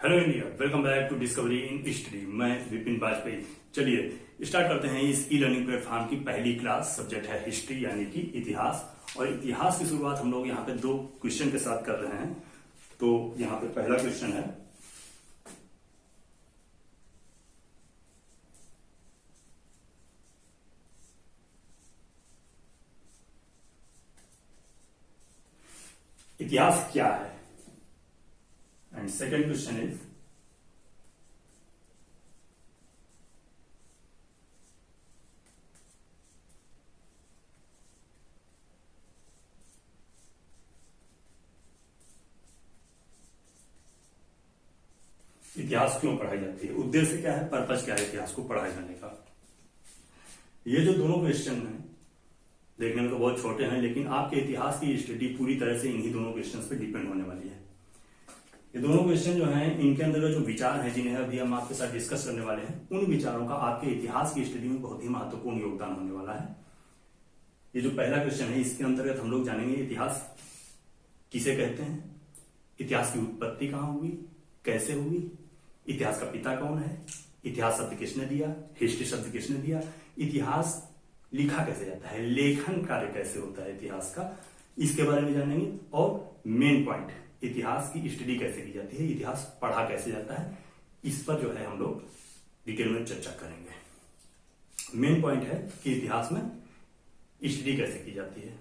Hello India, welcome back to discovery in study. मैं विपिन वाजपेयी। चलिए start करते हैं इस ई लर्निंग प्लेटफॉर्म की पहली क्लास। सब्जेक्ट है हिस्ट्री यानी कि इतिहास। और इतिहास की शुरुआत हम लोग यहाँ पे दो क्वेश्चन के साथ कर रहे हैं। तो यहाँ पे पहला क्वेश्चन है, इतिहास क्या है। एंड सेकेंड क्वेश्चन इज, इतिहास क्यों पढ़ाई जाती है, उद्देश्य क्या है, पर्पज क्या है इतिहास को पढ़ाए जाने का। ये जो दोनों क्वेश्चन हैं देखने में तो बहुत छोटे हैं, लेकिन आपके इतिहास की स्टडी पूरी तरह से इन्हीं दोनों क्वेश्चंस पे डिपेंड होने वाली है। ये दोनों क्वेश्चन जो हैं, इनके अंदर जो विचार हैं जिन्हें अभी हम आपके साथ डिस्कस करने वाले हैं, उन विचारों का आपके इतिहास की स्टडी में बहुत ही महत्वपूर्ण योगदान होने वाला है। ये जो पहला क्वेश्चन है, इसके अंतर्गत हम लोग जानेंगे इतिहास किसे कहते हैं, इतिहास की उत्पत्ति कहाँ हुई, कैसे हुई, इतिहास का पिता कौन है, इतिहास शब्द किसने दिया, हिस्ट्री शब्द किसने दिया, इतिहास लिखा कैसे जाता है, लेखन कार्य कैसे होता है इतिहास का, इसके बारे में जानेंगे। और मेन पॉइंट, इतिहास की स्टडी कैसे की जाती है, इतिहास पढ़ा कैसे जाता है, इस पर जो है हम लोग डिटेल में चर्चा करेंगे। मेन पॉइंट है कि इतिहास में स्टडी कैसे की जाती है।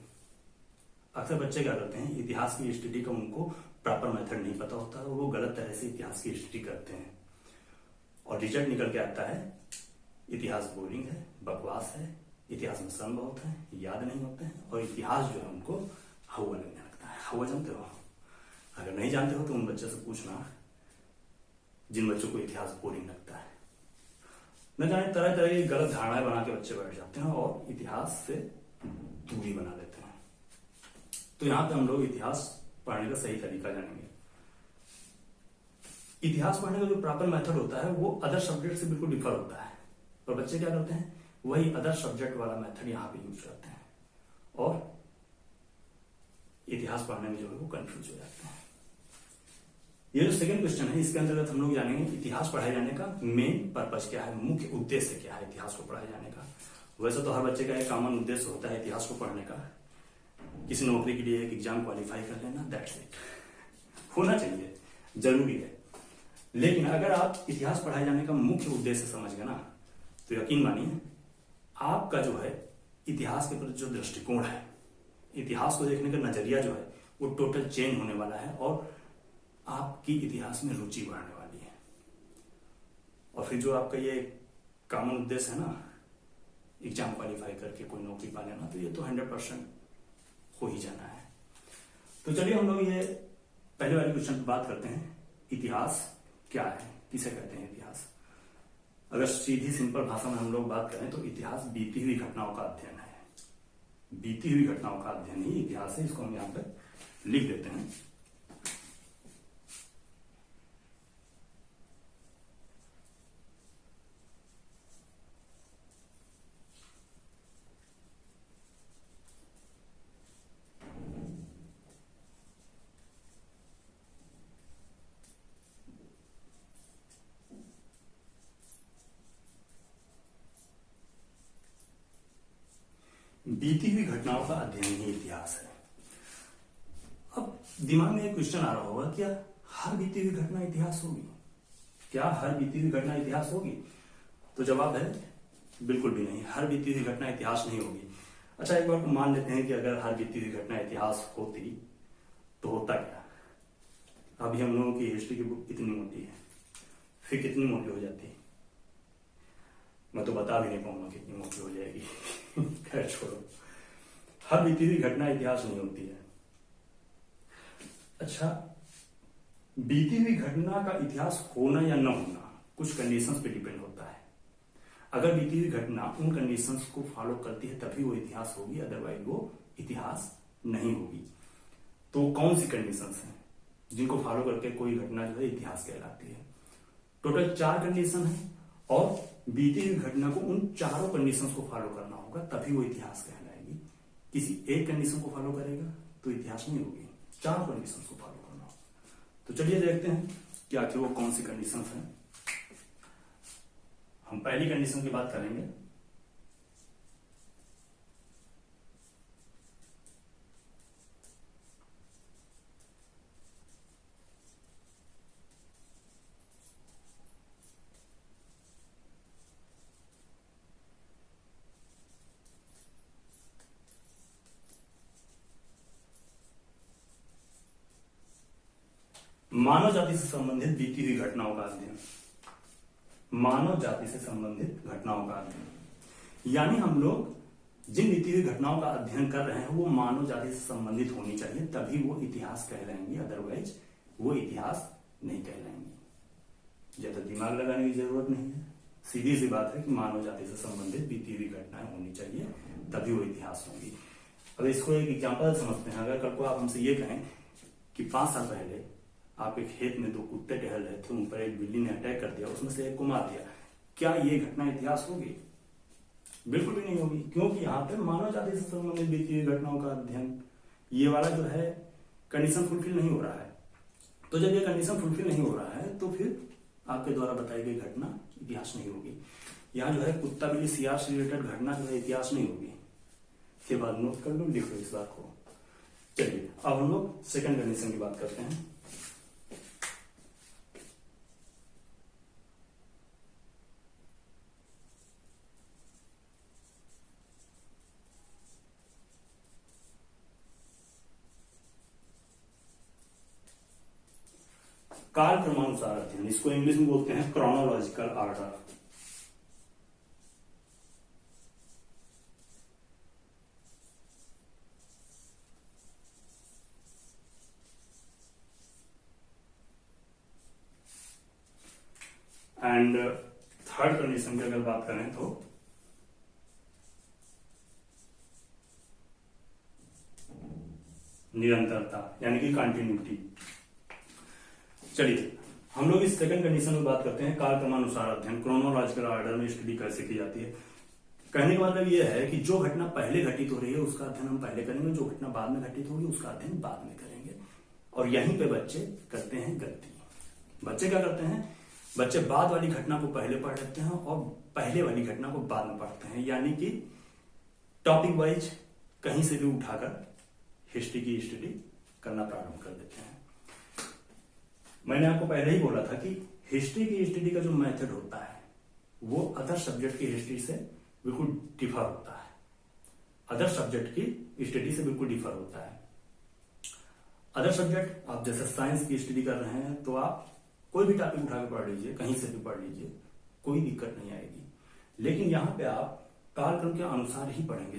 अक्सर बच्चे क्या करते हैं, इतिहास की स्टडी का उनको प्रॉपर मेथड नहीं पता होता है, वो गलत तरह से इतिहास की स्टडी करते हैं और रिजल्ट निकल के आता है इतिहास बोरिंग है, बकवास है, इतिहास में सम बहुत है, याद नहीं होते हैं, और इतिहास जो है उनको हवा लगने लगता है। हवा जानते हो? अगर नहीं जानते हो तो उन बच्चों से पूछना जिन बच्चों को इतिहास बोरिंग लगता है। न जाने तरह तरह की गलत धारणाएं बना के बच्चे बैठ जाते हैं और इतिहास से दूरी बना लेते हैं। तो यहां पे हम लोग इतिहास पढ़ने का सही तरीका जानेंगे। इतिहास पढ़ने का जो प्रॉपर मेथड होता है वो अदर सब्जेक्ट से बिल्कुल डिफर होता है, और बच्चे क्या करते हैं, वही अदर सब्जेक्ट वाला मेथड यहाँ पे यूज करते हैं और इतिहास पढ़ने में जो है वो कंफ्यूज हो जाते हैं। ये जो सेकंड क्वेश्चन है, इसके अंतर्गत हम लोग जानेंगे इतिहास पढ़ाए जाने का मेन पर्पज क्या है, मुख्य उद्देश्य क्या है इतिहास को पढ़ाए जाने का। वैसे तो हर बच्चे का एक कॉमन उद्देश्य होता है इतिहास को पढ़ने का, किसी नौकरी के लिए एक एग्जाम क्वालिफाई कर लेना, दैट्स इट, होना चाहिए, जरूरी है। लेकिन अगर आप इतिहास पढ़ाए जाने का मुख्य उद्देश्य समझ गए ना, तो यकीन मानिए आपका जो है इतिहास के प्रति जो दृष्टिकोण है, इतिहास को देखने का नजरिया जो है वो टोटल चेंज होने वाला है और आपकी इतिहास में रुचि बढ़ने वाली है। और फिर जो आपका ये कॉमन उद्देश्य है ना, एग्जाम क्वालिफाई करके कोई नौकरी पा लेना, तो ये तो 100% हो ही जाना है। तो चलिए हम लोग ये पहले वाले क्वेश्चन पर बात करते हैं, इतिहास क्या है, किसे कहते हैं इतिहास। अगर सीधी सिंपल भाषा में हम लोग बात करें तो इतिहास बीती हुई घटनाओं का अध्ययन है। बीती हुई घटनाओं का अध्ययन ही इतिहास है, इसको हम यहां पर लिख देते हैं। बीती हुई घटनाओं का अध्ययन ही इतिहास है। अब दिमाग में एक क्वेश्चन आ रहा होगा, क्या हर बीती हुई घटना इतिहास होगी? क्या हर बीती हुई घटना इतिहास होगी? तो जवाब है बिल्कुल भी नहीं, हर बीती हुई घटना इतिहास नहीं होगी। अच्छा, एक बार मान लेते हैं कि अगर हर बीती हुई घटना इतिहास होती तो होता क्या? अभी हम लोगों की हिस्ट्री की बुक इतनी मोटी है, फिर कितनी मोटी हो जाती, मैं तो बता भी नहीं पाऊंगा कितनी मोटी हो जाएगी। खैर छोड़ो, हर बीती हुई घटना इतिहास नहीं होती है। अच्छा, बीती हुई घटना का इतिहास होना या न होना कुछ कंडीशंस पे डिपेंड होता है। अगर बीती हुई घटना उन कंडीशंस को फॉलो करती है तभी वो इतिहास होगी, अदरवाइज वो इतिहास नहीं होगी। तो कौन सी कंडीशंस हैं जिनको फॉलो करके कोई घटना जो है इतिहास कहलाती है? टोटल 4 कंडीशन है और बीती हुई घटना को उन चारों कंडीशंस को फॉलो करना होगा, तभी वो इतिहास कहलाएगी। किसी एक कंडीशन को फॉलो करेगा तो इतिहास नहीं होगी, 4 कंडीशंस को फॉलो करना होगा। तो चलिए देखते हैं कि आखिर वो कौन सी कंडीशंस हैं। हम पहली कंडीशन की बात करेंगे। मानव जाति से संबंधित बीती हुई घटनाओं का अध्ययन। मानव जाति से संबंधित घटनाओं का अध्ययन यानी हम लोग जिन बीती हुई घटनाओं का अध्ययन कर रहे हैं वो मानव जाति से संबंधित होनी चाहिए, तभी वो इतिहास कहलाएंगी, अदरवाइज वो इतिहास नहीं कहलाएंगी। ज्यादा दिमाग लगाने की जरूरत नहीं है, सीधी सी बात है कि मानव जाति से संबंधित बीती हुई घटनाएं होनी चाहिए, तभी वो इतिहास होंगी। अब इसको एक एग्जाम्पल समझते हैं। अगर कल को आप हमसे ये कहें कि 5 साल पहले आपके खेत में 2 कुत्ते टहल रहे थे, उन पर एक बिल्ली ने अटैक कर दिया, उसमें से एक को मार दिया, क्या ये घटना इतिहास होगी? बिल्कुल भी नहीं होगी, क्योंकि यहाँ पे मानव जाति से संबंधित बीती हुई घटनाओं का अध्ययन, ये वाला जो है कंडीशन फुलफिल नहीं हो रहा है। तो जब ये कंडीशन फुलफिल नहीं हो रहा है तो फिर आपके द्वारा बताई गई घटना इतिहास नहीं होगी। यहाँ जो है कुत्ता बिल्ली सियार से रिलेटेड घटना जो है इतिहास नहीं होगी। के बाद नोट कर लो, लिख लो इस बात को। चलिए अब हम लोग सेकंड कंडीशन की बात करते हैं। काल क्रमानुसार अध्ययन, इसको इंग्लिश में बोलते हैं chronological order. And third condition की अगर बात करें तो निरंतरता यानी कि कंटिन्यूटी। चलिए हम लोग इस सेकंड कंडीशन में बात करते हैं, काल क्रमानुसार अध्ययन, क्रोनोलॉजिकल ऑर्डर में स्टडी कैसे की जाती है। कहने का मतलब यह है कि जो घटना पहले घटित हो रही है उसका अध्ययन हम पहले करेंगे, जो घटना बाद में घटित होगी उसका अध्ययन बाद में करेंगे। और यहीं पे बच्चे करते हैं गलती। बच्चे क्या करते हैं? बच्चे बाद वाली घटना को पहले पढ़ लेते हैं और पहले वाली घटना को बाद में पढ़ते हैं, यानी कि टॉपिक वाइज कहीं से भी उठाकर हिस्ट्री की स्टडी करना प्रारंभ कर देते हैं। मैंने आपको पहले ही बोला था कि हिस्ट्री की स्टडी का जो मेथड होता है वो अदर सब्जेक्ट की हिस्ट्री से बिल्कुल डिफर होता है। अदर सब्जेक्ट की स्टडी से बिल्कुल डिफर होता है। अदर सब्जेक्ट आप जैसे साइंस की स्टडी कर रहे हैं तो आप कोई भी टॉपिक उठा के पढ़ लीजिए, कहीं से भी पढ़ लीजिए, कोई दिक्कत नहीं आएगी। लेकिन यहाँ पे आप कालक्रम के अनुसार ही पढ़ेंगे,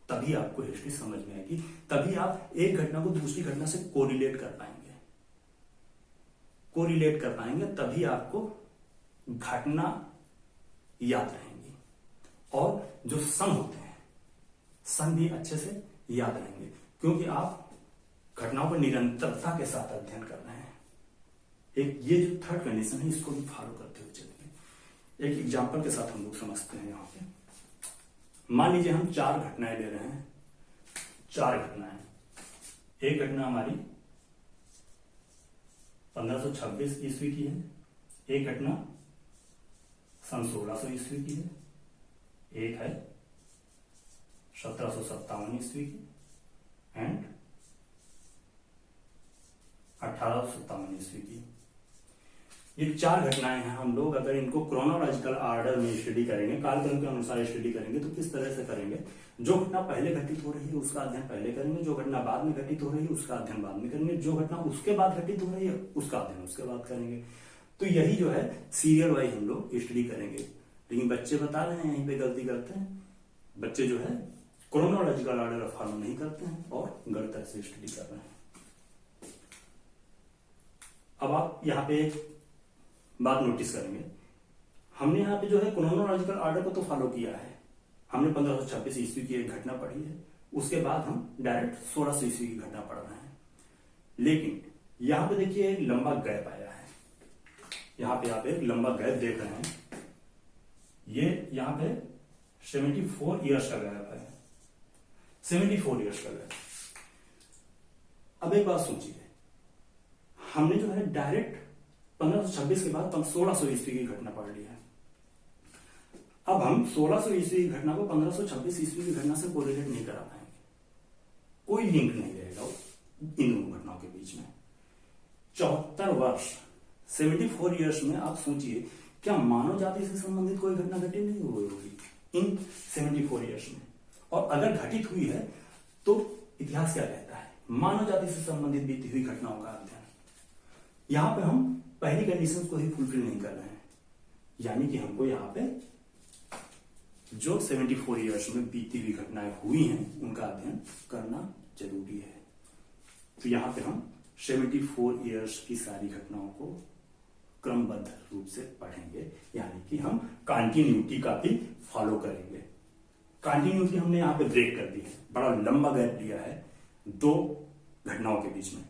तभी आपको हिस्ट्री समझ में आएगी, तभी आप एक घटना को दूसरी घटना से कोरिलेट कर पाएंगे। कोरिलेट कर पाएंगे तभी आपको घटना याद रहेंगी, और जो सम होते हैं सम भी अच्छे से याद रहेंगे, क्योंकि आप घटनाओं को निरंतरता के साथ अध्ययन कर रहे हैं। एक ये जो थर्ड कंडीशन है इसको भी फॉलो करते हुए चलेंगे। एक एग्जांपल के साथ हम लोग समझते हैं। यहाँ पे मान लीजिए हम 4 घटनाएं ले रहे हैं, 4 घटनाएं। एक घटना हमारी 1526 ईस्वी की है, एक घटना सन 1600 ईस्वी की है, एक है 1757 ईस्वी की एंड 1857 ईस्वी की। ये 4 घटनाएं हैं। हम लोग अगर इनको क्रोनोलॉजिकल ऑर्डर में स्टडी करेंगे, कालक्रम के अनुसार स्टडी करेंगे, तो किस तरह से करेंगे? जो घटना पहले घटित हो रही है उसका अध्ययन पहले करेंगे, जो घटना बाद में घटित हो रही है उसका अध्ययन बाद में करेंगे, जो घटना उसके बाद घटित हो रही है उसका अध्ययन उसके बाद करेंगे। तो यही जो है सीरियल वाइज हम लोग स्टडी करेंगे। लेकिन बच्चे बता रहे हैं यहीं पे गलती करते हैं। बच्चे जो है क्रोनोलॉजिकल ऑर्डर फॉलो नहीं करते हैं और गलत तरह से स्टडी कर रहे हैं। अब आप यहाँ पे एक बात नोटिस करेंगे, हमने यहाँ पे जो है क्रोनोलॉजिकल ऑर्डर को तो फॉलो किया है। हमने 1526 ईस्वी की एक घटना पढ़ी है, उसके बाद हम डायरेक्ट 1600 ईस्वी की घटना पढ़ रहे हैं। लेकिन यहाँ पे देखिए एक लंबा गैप आया है। यहाँ पे आप एक लंबा गैप देख रहे हैं, ये यहाँ पे 74 ईयर्स का गैप है, 74 ईयर्स का गैप। अब एक बात सोचिए, हमने जो है डायरेक्ट 1526 के बाद 1600 ईस्वी की घटना पढ़ ली है। अब हम 1600 ईस्वी की घटना को 1526 ईस्वी की घटना से कोरिलेट नहीं करा पाएंगे, कोई लिंक नहीं रहेगा इन दोनों घटनाओं के बीच में। 74 वर्ष 74 ईयर्स में आप सोचिए, क्या मानव जाति से संबंधित कोई घटना घटित नहीं हुई होगी इन 74 ईयर्स में? और अगर घटित हुई है तो इतिहास क्या कहता है? मानव जाति से संबंधित बीती हुई घटनाओं का अध्ययन। यहां पे हम पहली कंडीशन को ही फुलफिल नहीं कर रहे हैं, यानी कि हमको यहाँ पे जो 74 ईयर्स में बीती हुई घटनाएं हुई हैं उनका अध्ययन करना जरूरी है। तो यहां पे हम 74 ईयर्स की सारी घटनाओं को क्रमबद्ध रूप से पढ़ेंगे, यानी कि हम कंटिन्यूटी का भी फॉलो करेंगे। कंटिन्यूटी हमने यहाँ पे ब्रेक कर दी है, बड़ा लंबा गैप लिया है दो घटनाओं के बीच में,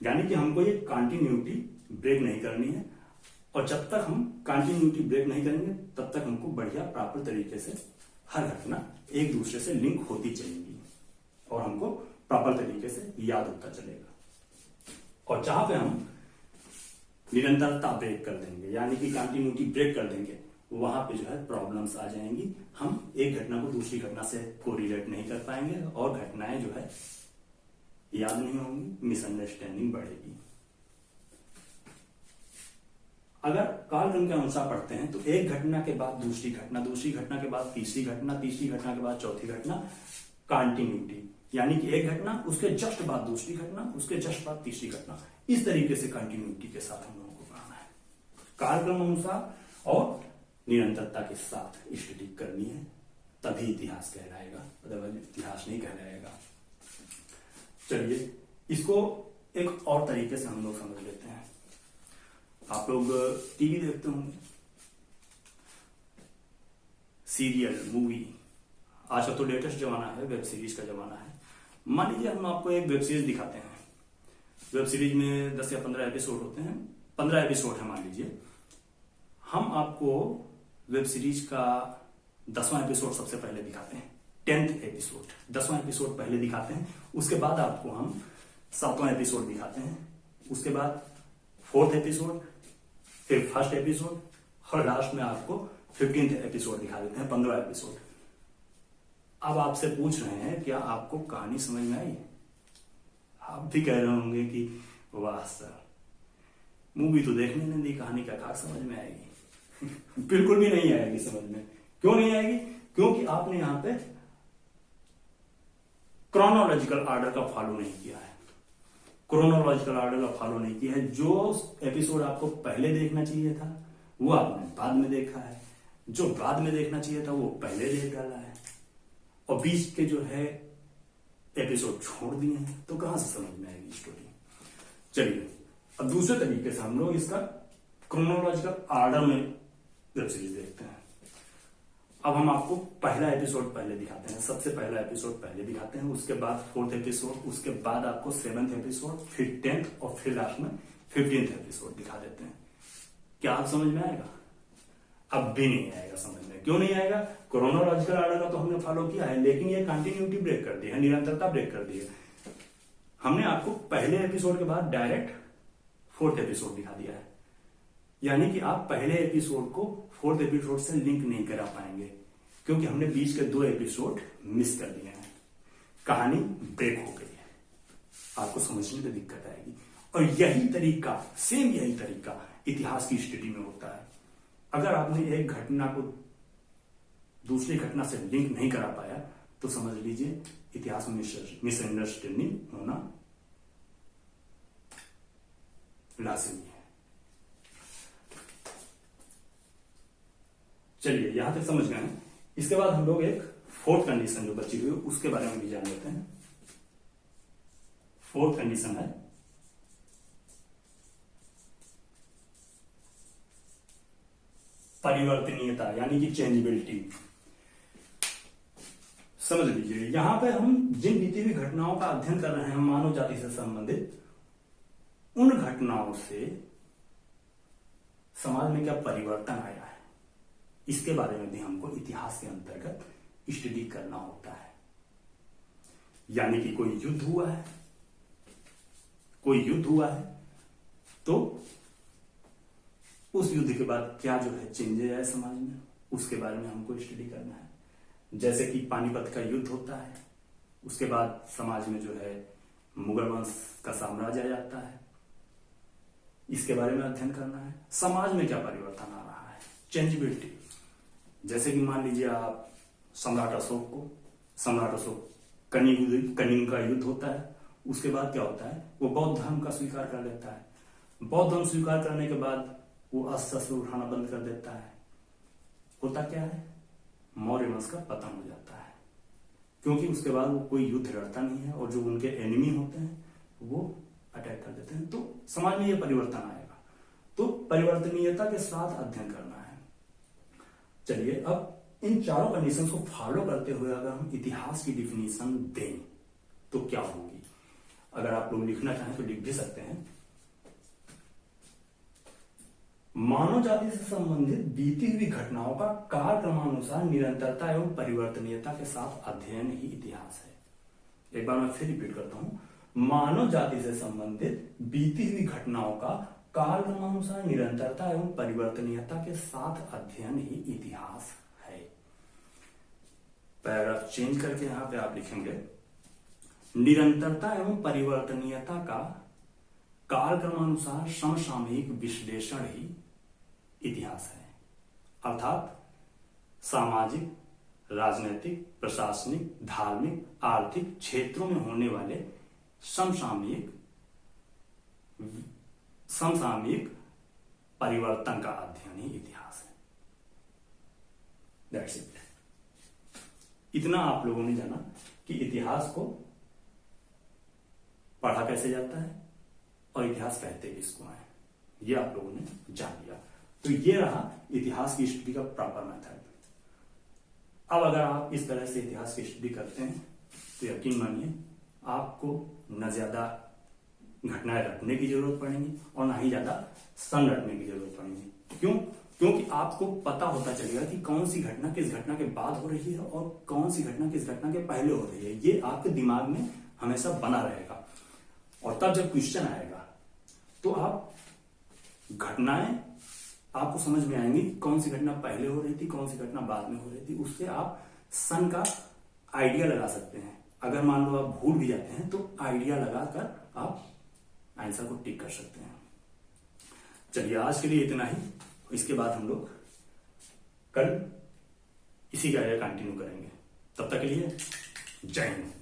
यानी कि हमको ये कंटिन्यूटी ब्रेक नहीं करनी है। और जब तक हम कंटिन्यूटी ब्रेक नहीं करेंगे तब तक हमको बढ़िया प्रॉपर तरीके से हर घटना एक दूसरे से लिंक होती चलेगी और हमको प्रॉपर तरीके से याद होता चलेगा। और जहां पे हम निरंतरता ब्रेक कर देंगे, यानी कि कंटिन्यूटी ब्रेक कर देंगे, वहां पे जो है प्रॉब्लम्स आ जाएंगी। हम एक घटना को दूसरी घटना से कोरिलेट नहीं कर पाएंगे और घटनाएं जो है याद नहीं होंगी, मिसअंडरस्टैंडिंग बढ़ेगी। अगर कालक्रम के अनुसार पढ़ते हैं तो एक घटना के बाद दूसरी घटना, दूसरी घटना के बाद तीसरी घटना, तीसरी घटना के बाद चौथी घटना, कंटिन्यूटी, यानी कि एक घटना उसके जस्ट बाद दूसरी घटना, उसके जस्ट बाद तीसरी घटना। इस तरीके से कंटिन्यूटी के साथ हम लोगों को पढ़ना है, कालक्रम अनुसार और निरंतरता के साथ स्टडी करनी है, तभी इतिहास कहलाएगा, अदरवाइज इतिहास नहीं कहलाएगा। चलिए इसको एक और तरीके से हम लोग समझ लेते हैं। आप लोग टीवी देखते होंगे, सीरियल, मूवी, आजकल तो लेटेस्ट जमाना है, वेब सीरीज का जमाना है। मान लीजिए हम आपको एक वेब सीरीज दिखाते हैं, वेब सीरीज में 10 या 15 एपिसोड होते हैं, 15 एपिसोड है मान लीजिए। हम आपको वेब सीरीज का 10वां एपिसोड सबसे पहले दिखाते हैं, 10th एपिसोड, 10वां एपिसोड पहले दिखाते हैं, उसके बाद आपको हम 7वां एपिसोड दिखाते हैं, उसके बाद 4th एपिसोड, फिर 1st एपिसोड और लास्ट में आपको 15th एपिसोड दिखा देते हैं, 15 एपिसोड। अब आपसे पूछ रहे हैं क्या आपको कहानी समझ में आई? आप भी कह रहे होंगे कि वाह सर, मूवी तो देखने नहीं दी, कहानी का खास समझ में आएगी। बिल्कुल भी नहीं आएगी समझ में। क्यों नहीं आएगी? क्योंकि आपने यहां पे क्रोनोलॉजिकल आर्डर का फॉलो नहीं किया है, क्रोनोलॉजिकल आर्डर का फॉलो नहीं किया है। जो एपिसोड आपको पहले देखना चाहिए था वो आपने बाद में देखा है, जो बाद में देखना चाहिए था वो पहले देख डाला है, और बीच के जो है एपिसोड छोड़ दिए हैं, तो कहां से समझ में आएगी स्टोरी? चलिए अब दूसरे तरीके से हम लोग इसका क्रोनोलॉजिकल आर्डर में वेब सीरीज देखते हैं। अब हम आपको पहला एपिसोड पहले दिखाते हैं, सबसे पहला एपिसोड पहले दिखाते हैं, उसके बाद 4th एपिसोड, उसके बाद आपको 7th एपिसोड, फिर 10th और फिर लास्ट में 15th एपिसोड दिखा देते हैं। क्या आप समझ में आएगा? अब भी नहीं आएगा समझ में। क्यों नहीं आएगा? क्रोनोलॉजिकल आर्डर का तो हमने फॉलो किया है, लेकिन ये कंटिन्यूटी ब्रेक कर दी है, निरंतरता ब्रेक कर दी है। हमने आपको पहले एपिसोड के बाद डायरेक्ट 4th एपिसोड दिखा दिया है, यानी कि आप पहले एपिसोड को 4th एपिसोड से लिंक नहीं करा पाएंगे, क्योंकि हमने बीच के 2 एपिसोड मिस कर दिए हैं, कहानी ब्रेक हो गई है, आपको समझने में दिक्कत आएगी। और यही तरीका, सेम यही तरीका इतिहास की स्टडी में होता है। अगर आपने एक घटना को दूसरी घटना से लिंक नहीं करा पाया तो समझ लीजिए इतिहास में मिसअंडरस्टैंडिंग होना लाजिमी है। चलिए यहां तक समझ गए। इसके बाद हम लोग एक 4th कंडीशन जो बची हुई उसके बारे में भी जान लेते हैं। 4th कंडीशन है परिवर्तनीयता, यानी कि चेंजेबिलिटी। समझ लीजिए यहां पे हम जिन बीती हुई घटनाओं का अध्ययन कर रहे हैं मानव जाति से संबंधित, उन घटनाओं से समाज में क्या परिवर्तन आया है, इसके बारे में भी हमको इतिहास के अंतर्गत स्टडी करना होता है। यानी कि कोई युद्ध हुआ है, कोई युद्ध हुआ है तो उस युद्ध के बाद क्या जो है चेंजेस आए समाज में, उसके बारे में हमको स्टडी करना है। जैसे कि पानीपत का युद्ध होता है, उसके बाद समाज में जो है मुगल वंश का साम्राज्य आ जाता है, इसके बारे में अध्ययन करना है। समाज में क्या परिवर्तन आ रहा है, चेंजेबिलिटी। जैसे कि मान लीजिए आप सम्राट अशोक कनिंग का युद्ध होता है, उसके बाद क्या होता है, वो बौद्ध धर्म का स्वीकार कर लेता है। बौद्ध धर्म स्वीकार करने के बाद वो अस्त्र शस्त्र उठाना बंद कर देता है। होता क्या है, मौर्य वंश का पतन हो जाता है, क्योंकि उसके बाद वो कोई युद्ध लड़ता नहीं है और जो उनके एनिमी होते हैं वो अटैक कर देते हैं। तो समाज में ये परिवर्तन आएगा, तो परिवर्तनीयता के साथ अध्ययन करना है। चलिए अब इन चारों कंडीशंस को फॉलो करते हुए अगर हम इतिहास की डिफिनीशन दें तो क्या होगी। अगर आप लोग लिखना चाहें तो लिख भी सकते हैं। मानव जाति से संबंधित बीती हुई घटनाओं का कालक्रमानुसार निरंतरता एवं परिवर्तनीयता के साथ अध्ययन ही इतिहास है। एक बार मैं फिर रिपीट करता हूं, मानव जाति से संबंधित बीती हुई घटनाओं का कालक्रमानुसार निरंतरता एवं परिवर्तनीयता के साथ अध्ययन ही इतिहास है। पैराग्राफ चेंज करके यहां पे आप लिखेंगे, निरंतरता एवं परिवर्तनीयता का कालक्रमानुसार समसामयिक विश्लेषण ही इतिहास है। अर्थात सामाजिक, राजनैतिक, प्रशासनिक, धार्मिक, आर्थिक क्षेत्रों में होने वाले समसामयिक परिवर्तन का अध्ययन ही इतिहास है। That's it. इतना आप लोगों ने जाना कि इतिहास को पढ़ा कैसे जाता है और इतिहास कहते किसको है, ये आप लोगों ने जान लिया। तो ये रहा इतिहास की स्टडी का प्रॉपर मेथड। अब अगर आप इस तरह से इतिहास की स्टडी करते हैं तो यकीन मानिए आपको न ज्यादा घटनाएं रटने की जरूरत पड़ेगी और ना ही ज्यादा सन रटने की जरूरत पड़ेगी। क्यों? क्योंकि आपको पता होता चलेगा कि कौन सी घटना किस घटना के बाद हो रही है और कौन सी घटना किस घटना के पहले हो रही है। ये आपके दिमाग में हमेशा बना रहेगा और तब जब क्वेश्चन आएगा तो आप घटनाएं आपको समझ में आएंगी, कौन सी घटना पहले हो रही थी, कौन सी घटना बाद में हो रही थी। उससे आप सन का आइडिया लगा सकते हैं। अगर मान लो आप भूल भी जाते हैं तो आइडिया लगाकर आप आंसर को टिक कर सकते हैं। चलिए आज के लिए इतना ही, इसके बाद हम लोग कल इसी का कंटिन्यू करेंगे। तब तक के लिए जय हिंद।